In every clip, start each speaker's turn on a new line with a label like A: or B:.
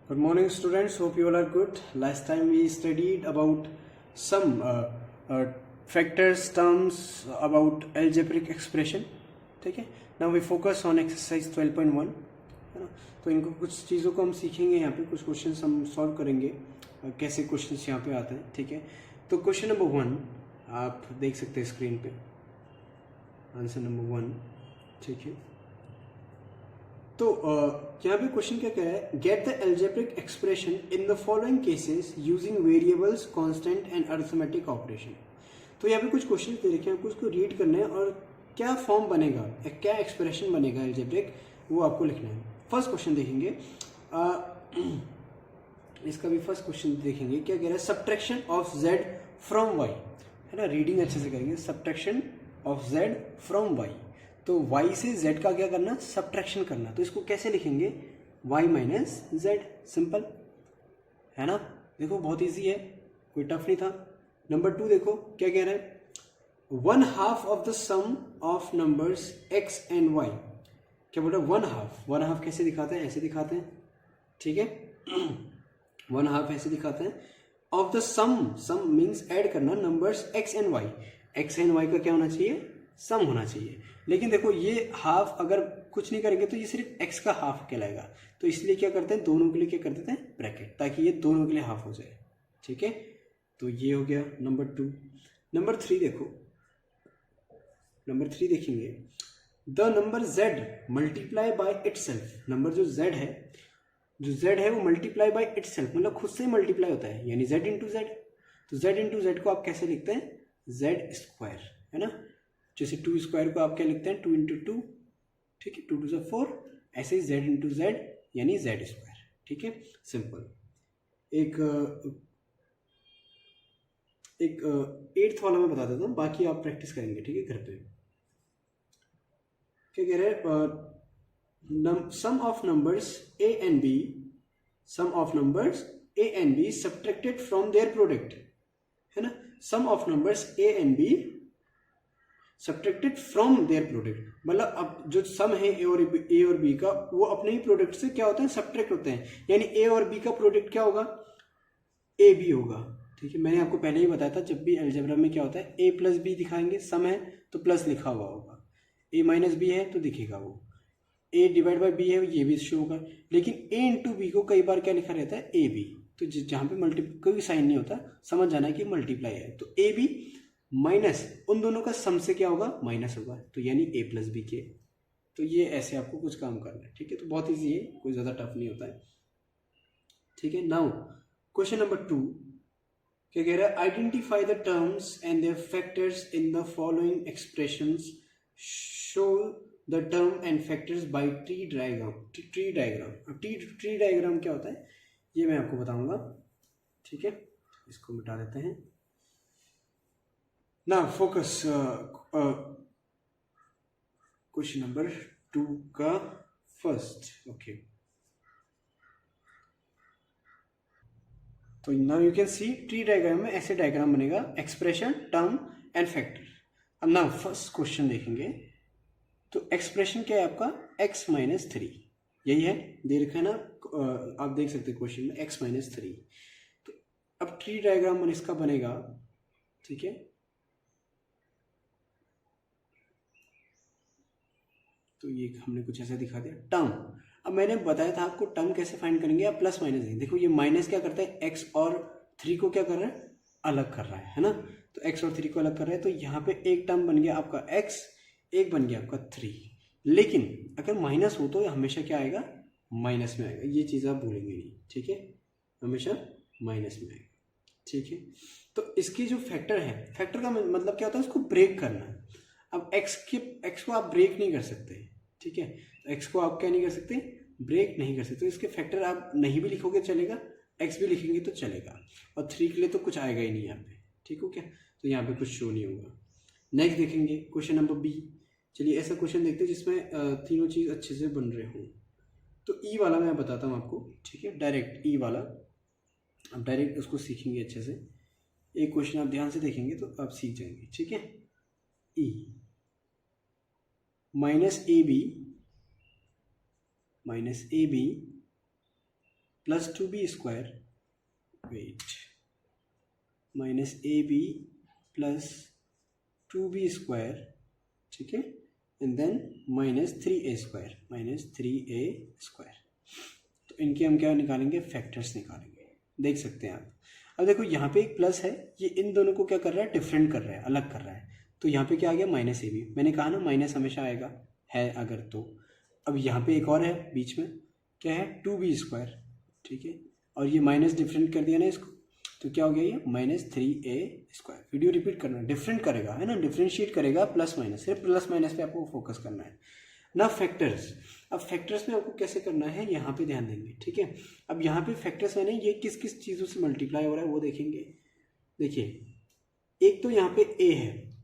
A: Good morning, students. Hope you all are good. Last time we studied about some factors, terms about algebraic expression. ठीक है. Now we focus on exercise 12.1. है ना. तो इनको कुछ चीज़ों को हम सीखेंगे यहाँ पे, कुछ क्वेश्चंस हम सॉल्व करेंगे, कैसे क्वेश्चंस यहाँ पे आते हैं. ठीक है. तो क्वेश्चन नंबर 1 आप देख सकते हैं स्क्रीन पे. Answer number 1. ठीक है. तो यहाँ पे क्वेश्चन क्या कह रहा है, get the algebraic expression in the following cases using variables, constant and arithmetic operation. तो यहाँ पे कुछ क्वेश्चन दे रखे हैं, आपको उसको रीड करना है और क्या फॉर्म बनेगा, क्या एक्सप्रेशन बनेगा एल्जेब्रिक, वो आपको लिखना है. फर्स्ट क्वेश्चन देखेंगे, इसका भी फर्स्ट क्वेश्चन देखेंगे. क्या कह रहा है, subtraction of Z from Y. है ना, रीडिंग अच्छे से करेंगे. Subtraction of Z from Y. तो y से z का क्या करना, सब्ट्रैक्शन करना. तो इसको कैसे लिखेंगे, y माइनस जेड. सिंपल है ना. देखो बहुत इजी है, कोई टफ नहीं था. नंबर 2 देखो क्या कह रहा है, 1/2 of the sum of numbers x and y. क्या बोल रहा है, 1/2. 1/2 कैसे दिखाते हैं, ऐसे दिखाते हैं. ठीक है. 1/2 ऐसे दिखाते हैं. Of the sum means add करना, numbers x and y. x and y का क्या होना चाहिए, सम होना चाहिए. लेकिन देखो ये हाफ अगर कुछ नहीं करेंगे तो ये सिर्फ x का हाफ कहलाएगा. तो इसलिए क्या करते हैं, दोनों के लिए क्या कर देते हैं, ब्रैकेट, ताकि ये दोनों के लिए हाफ हो जाए. ठीक है. तो ये हो गया नंबर 2. नंबर 3 देखो, नंबर 3 देखेंगे, the number z multiply by itself. Number जो z है वो मल्टीप्लाई बाय इटसेल्फ, मतलब खुद से मल्टीप्लाई होता है, यानी z इंटू जेड. तो z इंटू जेड को आप कैसे लिखते हैं, z स्क्वायर. है ना. जैसे 2 स्क्वायर को आप क्या लिखते हैं, 2 इंटू 2. ठीक है, 2 2 4. ऐसे ही z इंटू जेड यानी z स्क्वायर. ठीक है, सिंपल. एक 8th वाला मैं बता देता हूँ, बाकी आप प्रैक्टिस करेंगे. ठीक है, घर पे. क्या कह रहे हैं, sum of numbers a and b, sum of numbers a and b subtracted from their product. है ना. Sum of numbers a and b subtracted from their product, मतलब अब जो सम है ए और बी का, वो अपने ही प्रोडक्ट से क्या होता है, सब्ट्रैक्ट होते हैं. यानी ए और बी का प्रोडक्ट क्या होगा, ए बी होगा. ठीक है, मैंने आपको पहले ही बताया था, जब भी अलजेब्रा में क्या होता है, ए प्लस बी दिखाएंगे, सम है तो प्लस लिखा हुआ होगा, ए माइनस बी है तो दिखेगा वो, ए डिवाइड बाई बी है ये भी शो होगा. लेकिन ए इंटू बी को कई बार क्या लिखा रहता है, ए बी. तो जहाँ पे कोई साइन नहीं होता, समझ जाना है कि मल्टीप्लाई है. तो ए बी माइनस उन दोनों का सम से क्या होगा, माइनस होगा, तो यानी a प्लस बी के. तो ये ऐसे आपको कुछ काम करना है. ठीक है, तो बहुत इजी है, कोई ज़्यादा टफ नहीं होता है. ठीक है. नाउ क्वेश्चन नंबर 2 क्या कह रहा है, identify the terms and their factors in the following expressions, show the term and factors by tree diagram. अब ट्री डायग्राम क्या होता है ये मैं आपको बताऊंगा. ठीक है, इसको मिटा देते हैं. Now focus question number 2 का फर्स्ट. ओके, तो now you can see tree diagram में ऐसे डायग्राम बनेगा, एक्सप्रेशन, टर्म एंड फैक्टर. अब ना फर्स्ट क्वेश्चन देखेंगे. तो एक्सप्रेशन क्या है आपका, x माइनस 3, यही है, दे रखा है ना. आप देख सकते हैं क्वेश्चन में x माइनस 3. तो अब ट्री डायग्राम इसका बनेगा. ठीक है, तो ये हमने कुछ ऐसा दिखा दिया. टर्म, अब मैंने बताया था आपको टर्म कैसे फाइंड करेंगे, आप प्लस माइनस देंगे. देखो ये माइनस क्या करता है, x और 3 को क्या कर रहा है, अलग कर रहा है ना. तो x और 3 को अलग कर रहा है, तो यहाँ पे एक टर्म बन गया आपका x, एक बन गया आपका 3. लेकिन अगर माइनस हो तो हमेशा क्या आएगा, माइनस में आएगा. ये चीज़ आप भूलेंगे नहीं. ठीक है, हमेशा माइनस में आएगा. ठीक है. तो इसकी जो फैक्टर है, फैक्टर का मतलब क्या होता है, उसको ब्रेक करना. अब x को आप ब्रेक नहीं कर सकते. ठीक है, तो x को आप क्या नहीं कर सकते, ब्रेक नहीं कर सकते. तो इसके फैक्टर आप नहीं भी लिखोगे चलेगा, x भी लिखेंगे तो चलेगा. और 3 के लिए तो कुछ आएगा ही नहीं यहाँ पे. ठीक हो क्या, तो यहाँ पे कुछ शो नहीं होगा. नेक्स्ट देखेंगे क्वेश्चन नंबर बी. चलिए ऐसा क्वेश्चन देखते हैं जिसमें तीनों चीज़ अच्छे से बन रहे हों. तो ई वाला मैं बताता हूँ आपको. ठीक है, डायरेक्ट ई वाला, अब डायरेक्ट उसको सीखेंगे अच्छे से. एक क्वेश्चन आप ध्यान से देखेंगे तो आप सीख जाएंगे. ठीक है, E minus A B plus 2b² wait minus AB plus 2b², ठीक है, एंड देन माइनस 3a²। तो इनके हम क्या निकालेंगे, फैक्टर्स निकालेंगे। देख सकते हैं आप। अब देखो यहाँ पे एक प्लस है, ये इन दोनों को क्या कर रहा है, डिफरेंट कर रहा है, अलग कर रहा है। तो यहाँ पे क्या आ गया, माइनस AB। मैंने कहा ना माइनस हमेशा आएगा, है अगर तो। अब यहाँ पे एक और है बीच में, क्या है, 2b², ठीक है, और ये माइनस डिफरेंट कर दिया ना इसको, तो क्या हो गया ये, माइनस 3a²। वीडियो रिपीट करना, डिफरेंट करेगा, है ना, डिफरेंशिएट करेगा प्लस माइनस, सिर्फ प्लस माइनस पे आपको फोकस करना है ना। फैक्टर्स, अब फैक्टर्स में आपको कैसे करना है, यहाँ पे ध्यान देंगे, ठीक है। अब यहाँ पे फैक्टर्स मैंने ये किस किस चीज़ों से मल्टीप्लाई हो रहा है वो देखेंगे। देखिए, एक तो यहाँ पे a है,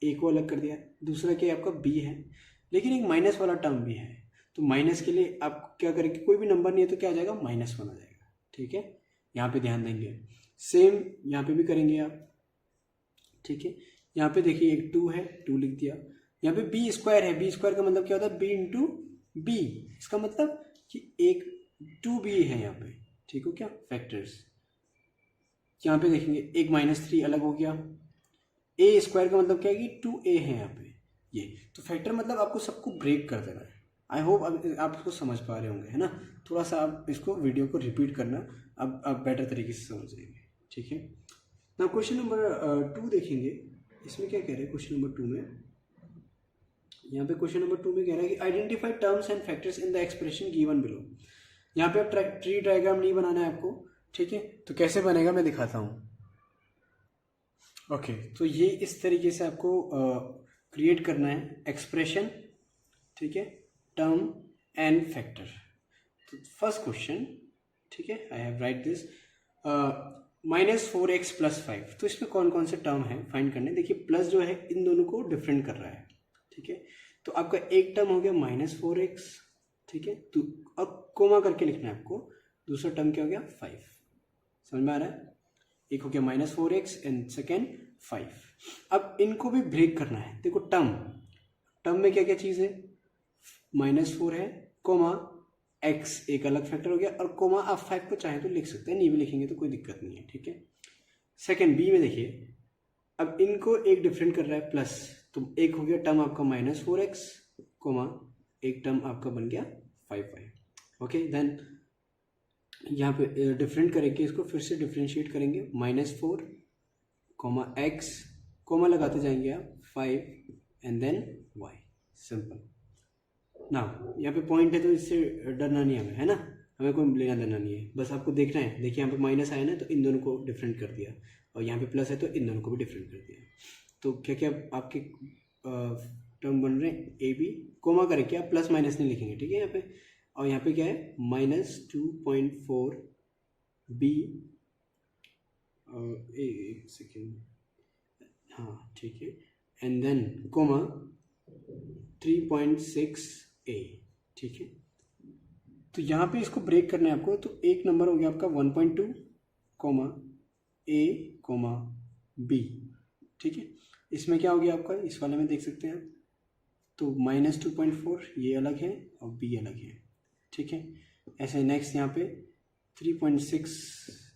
A: a को अलग कर दिया, दूसरा क्या आपका b है, लेकिन एक माइनस वाला टर्म भी है। तो माइनस के लिए आप क्या करेंगे, कोई भी नंबर नहीं है तो क्या आ जाएगा, -1 आ जाएगा, ठीक है। यहाँ पे ध्यान देंगे। सेम यहाँ पे भी करेंगे आप, ठीक है। यहाँ पे देखिए एक 2 है, 2 लिख दिया। यहाँ पे b² है, b² का मतलब क्या होता है, b इंटू b। इसका मतलब कि एक 2b है यहाँ पे, ठीक हो क्या, फैक्टर्स। यहाँ पे देखेंगे एक -3 अलग हो गया। a² का मतलब क्या है कि 2a है यहाँ पे ये। तो फैक्टर मतलब आपको सबको ब्रेक कर देना है। आई होप अब आप इसको समझ पा रहे होंगे, है ना। थोड़ा सा आप इसको वीडियो को रिपीट करना, अब आप बेटर तरीके से समझ जाएंगे, ठीक है ना। क्वेश्चन नंबर 2 देखेंगे। इसमें क्या कह रहे हैं क्वेश्चन नंबर 2 में, यहाँ पे क्वेश्चन नंबर 2 में कह रहा है कि identify terms and factors in the expression given below. यहाँ पे आप ट्री डायग्राम नहीं बनाना है आपको, ठीक है। तो कैसे बनेगा मैं दिखाता हूँ। ओके, तो ये इस तरीके से आपको क्रिएट करना है एक्सप्रेशन, ठीक है, टर्म एंड फैक्टर। तो फर्स्ट क्वेश्चन, ठीक है, I have right this -4x + 5। तो इसमें कौन कौन से टर्म है फाइंड करने। देखिए प्लस जो है इन दोनों को डिफरेंट कर रहा है, ठीक है। तो आपका एक टर्म हो गया -4x, ठीक है, तो अब कोमा करके लिखना है आपको। दूसरा टर्म क्या हो गया, 5। समझ में आ रहा है। एक हो गया -4x एंड सेकेंड 5। अब इनको भी ब्रेक करना है। देखो टर्म में क्या क्या चीज़ है, -4 है, कोमा x एक अलग फैक्टर हो गया, और कोमा आप 5 को चाहे तो लिख सकते हैं, नहीं भी लिखेंगे तो कोई दिक्कत नहीं है, ठीक है। सेकेंड b में देखिए, अब इनको एक डिफरेंट कर रहा है प्लस, तो एक हो गया टर्म आपका -4x, कोमा एक टर्म आपका बन गया 5y। ओके, देन यहाँ पे डिफरेंट करेंगे, इसको फिर से डिफ्रेंशिएट करेंगे, -4, x, कोमा लगाते जाएंगे आप 5 एंड देन y। सिंपल ना। यहाँ पे पॉइंट है तो इससे डरना नहीं हमें, है ना, हमें कोई लेना देना नहीं है, बस आपको देखना है। देखिए यहाँ पे माइनस आया ना, तो इन दोनों को डिफरेंट कर दिया, और यहाँ पे प्लस है तो इन दोनों को भी डिफरेंट कर दिया। तो क्या क्या आपके टर्म बन रहे हैं, ए बी, कोमा करके आप प्लस माइनस नहीं लिखेंगे, ठीक है यहाँ पे। और यहाँ पे क्या है, -2.4 b, एक सेकेंड, हाँ ठीक है, एंड देन कोमा 3.6 a, ठीक है। तो यहाँ पे इसको ब्रेक करना है आपको। तो एक नंबर हो गया आपका 1.2, कोमा a, कोमा b, ठीक है। इसमें क्या हो गया आपका, इस वाले में देख सकते हैं आप, तो -2.4 ये अलग है और b अलग है, ठीक है। ऐसे नेक्स्ट यहाँ पे 3.6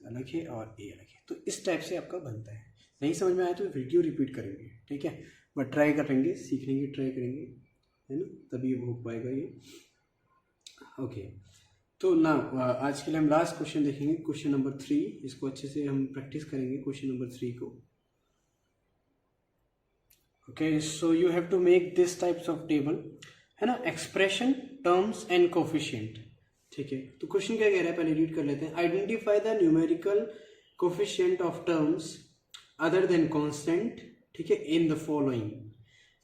A: अलग है और a अलग है। तो इस टाइप से आपका बनता है। नहीं समझ में आया तो वीडियो रिपीट करेंगे, ठीक है, बट ट्राई करेंगे, सीख लेंगे, ट्राई करेंगे, है ना, तभी हो पाएगा ये। ओके, तो ना आज के लिए हम लास्ट क्वेश्चन देखेंगे, क्वेश्चन नंबर 3। इसको अच्छे से हम प्रैक्टिस करेंगे क्वेश्चन नंबर 3 को। Okay, so you have to make this types of table, है ना, एक्सप्रेशन, टर्म्स एंड कोफिशिएंट, ठीक है। तो क्वेश्चन क्या कह रहा है, पहले रीड कर लेते हैं। Identify the numerical coefficient of terms other than constant, ठीक है, इन द फॉलोइंग।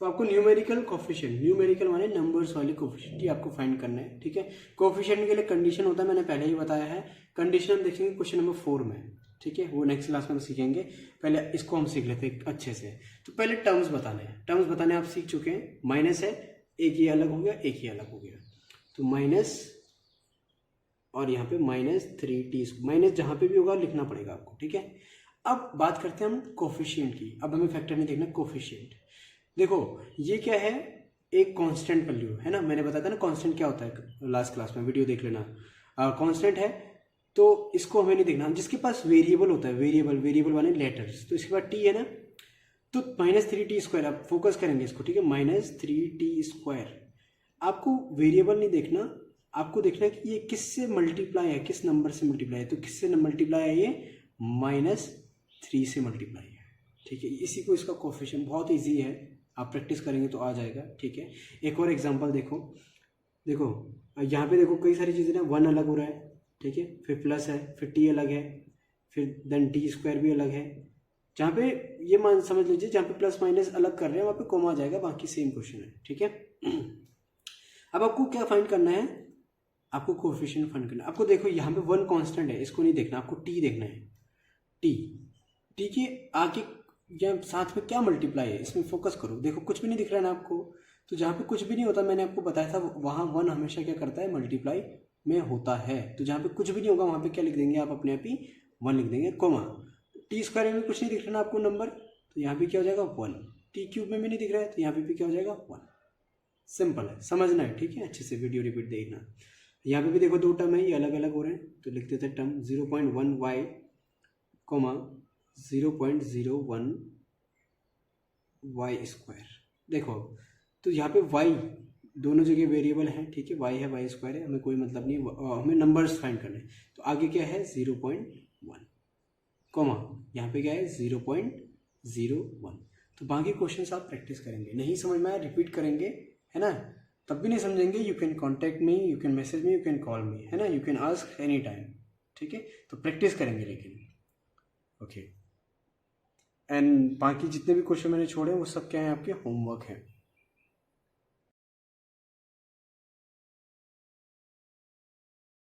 A: तो आपको न्यूमेरिकल कोफिशिएंट, न्यूमेरिकल माने नंबर्स वाले कोफिशिएंट, ये आपको फाइंड करना है, ठीक है। कोफिशिएंट के लिए कंडीशन होता है, मैंने पहले ही बताया है। कंडीशन हम देखेंगे क्वेश्चन नंबर 4 में, ठीक है, वो नेक्स्ट क्लास में सीखेंगे। पहले इसको हम सीख लेते हैं अच्छे से। तो पहले टर्म्स बताने हैं, टर्म्स बताने आप सीख चुके हैं। माइनस है, एक ये अलग हो गया, एक ही अलग हो गया, तो माइनस, और यहाँ पे -3t, माइनस जहाँ पे भी होगा लिखना पड़ेगा आपको, ठीक है। अब बात करते हैं हम कोफिशिएंट की। अब हमें फैक्टर नहीं देखना, कोफिशिएंट। देखो ये क्या है, एक कांस्टेंट वैल्यू है ना, मैंने बताया था ना कांस्टेंट क्या होता है लास्ट क्लास में, वीडियो देख लेना। कांस्टेंट है तो इसको हमें नहीं देखना, जिसके पास वेरिएबल होता है, वेरिएबल वाले लेटर्स, तो इसके बाद टी है ना, तो -3t², आप फोकस करेंगे इसको, ठीक है, -3t²। आपको वेरिएबल नहीं देखना, आपको देखना है कि ये किससे मल्टीप्लाई है, किस नंबर से मल्टीप्लाई है, तो किससे मल्टीप्लाई है, ये -3 से मल्टीप्लाई है, ठीक है। इसी को इसका कोफिशिएंट, बहुत ईजी है, आप प्रैक्टिस करेंगे तो आ जाएगा, ठीक है। एक और एग्जांपल देखो यहाँ पे देखो कई सारी चीज़ें ना, 1 अलग हो रहा है, ठीक है, फिर प्लस है, फिर टी अलग है, फिर देन t² भी अलग है। जहाँ पे ये मान समझ लीजिए, जहाँ पे प्लस माइनस अलग कर रहे हैं वहाँ पे कॉमा आ जाएगा, बाकी सेम क्वेश्चन है, ठीक है। अब आपको क्या फाइंड करना है, आपको कोएफिशिएंट फाइंड करना है। आपको देखो यहाँ पे 1 कांस्टेंट है, इसको नहीं देखना, आपको t देखना है। टी के आगे या साथ में क्या मल्टीप्लाई है, इसमें फोकस करो। देखो कुछ भी नहीं दिख रहा है ना आपको, तो जहाँ पे कुछ भी नहीं होता, मैंने आपको बताया था, वहाँ 1 हमेशा क्या करता है, मल्टीप्लाई में होता है। तो जहाँ पे कुछ भी नहीं होगा वहाँ पे क्या लिख देंगे आप, अपने आप ही 1 लिख देंगे, कोमा। t² में कुछ नहीं दिख रहा ना आपको नंबर, तो यहाँ पे क्या हो जाएगा 1। t³ में भी नहीं दिख रहा है, तो यहाँ पे भी क्या हो जाएगा 1। सिंपल है, समझना है, ठीक है। अच्छे से वीडियो रिपीट देखना। यहाँ पे भी देखो 2 टर्म है, ये अलग अलग हो रहे हैं, तो लिख देते हैं टर्म 0.1y, 0.01 y²। देखो तो यहाँ पे y दोनों जगह वेरिएबल है, ठीक है, y है, y² है, हमें कोई मतलब नहीं है, हमें नंबर्स फाइंड करने हैं। तो आगे क्या है 0.1, कॉमा यहाँ पे क्या है 0.01। तो बाकी क्वेश्चंस आप प्रैक्टिस करेंगे, नहीं समझ में आया रिपीट करेंगे, है ना, तब भी नहीं समझेंगे, you can contact me, you can message me, you can call मी, है ना, you can ask any time, ठीक है। तो प्रैक्टिस करेंगे लेकिन, ओके। एंड बाकी जितने भी क्वेश्चन मैंने छोड़े वो सब क्या है, आपके होमवर्क है।